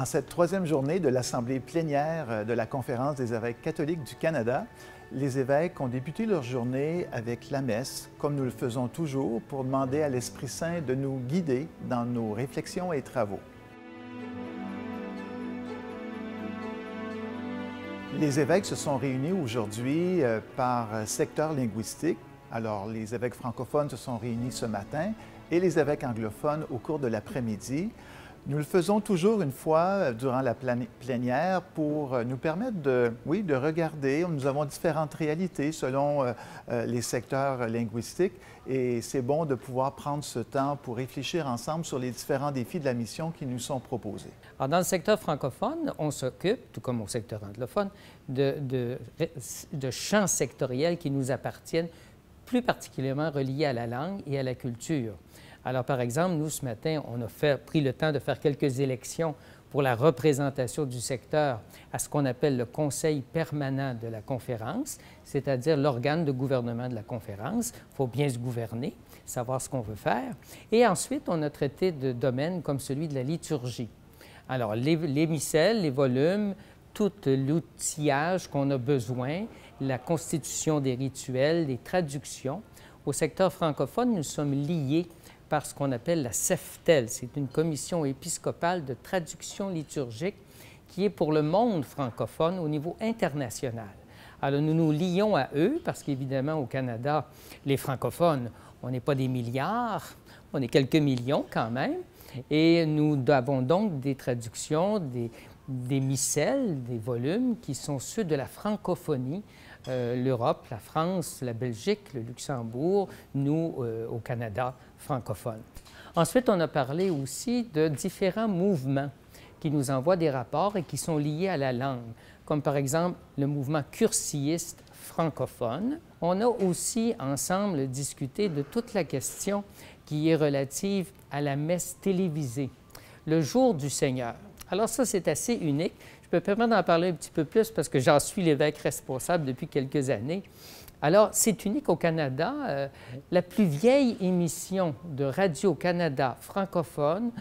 En cette troisième journée de l'Assemblée plénière de la Conférence des évêques catholiques du Canada, les évêques ont débuté leur journée avec la messe, comme nous le faisons toujours, pour demander à l'Esprit Saint de nous guider dans nos réflexions et travaux. Les évêques se sont réunis aujourd'hui par secteur linguistique. Alors, les évêques francophones se sont réunis ce matin et les évêques anglophones au cours de l'après-midi. Nous le faisons toujours une fois durant la plénière pour nous permettre de regarder. Nous avons différentes réalités selon les secteurs linguistiques et c'est bon de pouvoir prendre ce temps pour réfléchir ensemble sur les différents défis de la mission qui nous sont proposés. Alors, dans le secteur francophone, on s'occupe, tout comme au secteur anglophone, de champs sectoriels qui nous appartiennent, plus particulièrement reliés à la langue et à la culture. Alors, par exemple, nous, ce matin, on a pris le temps de faire quelques élections pour la représentation du secteur à ce qu'on appelle le Conseil permanent de la conférence, c'est-à-dire l'organe de gouvernement de la conférence. Il faut bien se gouverner, savoir ce qu'on veut faire. Et ensuite, on a traité de domaines comme celui de la liturgie. Alors, les missels, les volumes, tout l'outillage qu'on a besoin, la constitution des rituels, les traductions. Au secteur francophone, nous sommes liés par ce qu'on appelle la CEFTEL. C'est une commission épiscopale de traduction liturgique qui est pour le monde francophone au niveau international. Alors, nous nous lions à eux parce qu'évidemment, au Canada, les francophones, on n'est pas des milliards, on est quelques millions quand même, et nous avons donc des traductions, des missels, des volumes qui sont ceux de la francophonie, l'Europe, la France, la Belgique, le Luxembourg, nous, au Canada, francophone. Ensuite, on a parlé aussi de différents mouvements qui nous envoient des rapports et qui sont liés à la langue, comme par exemple le mouvement cursilliste francophone. On a aussi ensemble discuté de toute la question qui est relative à la messe télévisée, le jour du Seigneur. Alors ça, c'est assez unique. Je peux permettre d'en parler un petit peu plus parce que j'en suis l'évêque responsable depuis quelques années. Alors, c'est unique au Canada. La plus vieille émission de Radio-Canada francophone,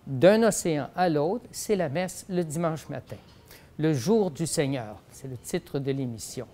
d'un océan à l'autre, c'est la messe le dimanche matin. Le jour du Seigneur, c'est le titre de l'émission.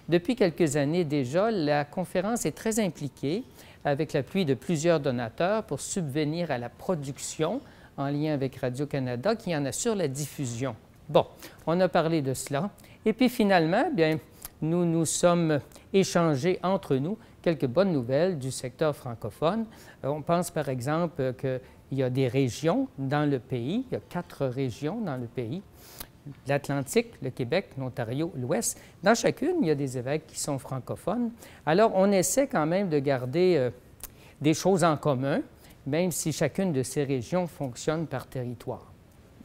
Depuis quelques années déjà, la conférence est très impliquée avec l'appui de plusieurs donateurs pour subvenir à la production en lien avec Radio-Canada qui en assure la diffusion. Bon, on a parlé de cela. Et puis finalement, bien, nous nous sommes échangés entre nous quelques bonnes nouvelles du secteur francophone. On pense par exemple qu'il y a des régions dans le pays, il y a 4 régions dans le pays, l'Atlantique, le Québec, l'Ontario, l'Ouest. Dans chacune, il y a des évêques qui sont francophones. Alors, on essaie quand même de garder des choses en commun, même si chacune de ces régions fonctionne par territoire.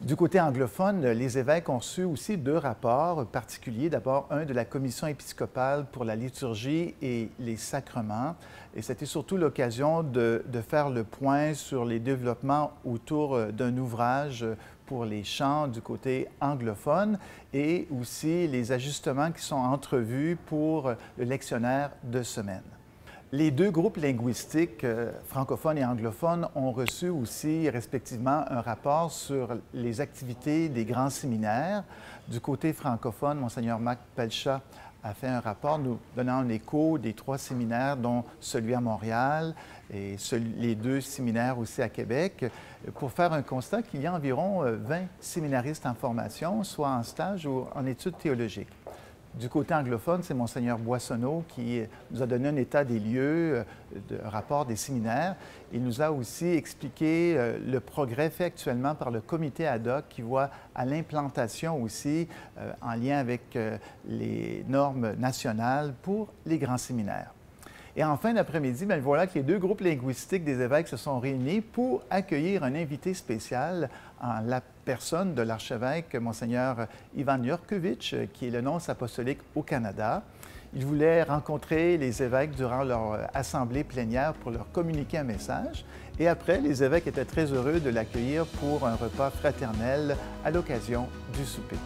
Du côté anglophone, les évêques ont reçu aussi 2 rapports particuliers. D'abord, un de la Commission épiscopale pour la liturgie et les sacrements. Et c'était surtout l'occasion de faire le point sur les développements autour d'un ouvrage pour les chants du côté anglophone et aussi les ajustements qui sont entrevus pour le lectionnaire de semaine. Les 2 groupes linguistiques, francophones et anglophones, ont reçu aussi respectivement un rapport sur les activités des grands séminaires. Du côté francophone, Monseigneur Marc Pelchat a fait un rapport nous donnant un écho des 3 séminaires, dont celui à Montréal et les 2 séminaires aussi à Québec, pour faire un constat qu'il y a environ 20 séminaristes en formation, soit en stage ou en études théologiques. Du côté anglophone, c'est Monseigneur Boissonneau qui nous a donné un état des lieux, un rapport des séminaires. Il nous a aussi expliqué le progrès fait actuellement par le comité ad hoc qui voit à l'implantation aussi en lien avec les normes nationales pour les grands séminaires. Et en fin d'après-midi, bien, voilà que les 2 groupes linguistiques des évêques se sont réunis pour accueillir un invité spécial en la personne de l'archevêque Monseigneur Ivan Jurkovic, qui est le nonce apostolique au Canada. Il voulait rencontrer les évêques durant leur assemblée plénière pour leur communiquer un message. Et après, les évêques étaient très heureux de l'accueillir pour un repas fraternel à l'occasion du souper.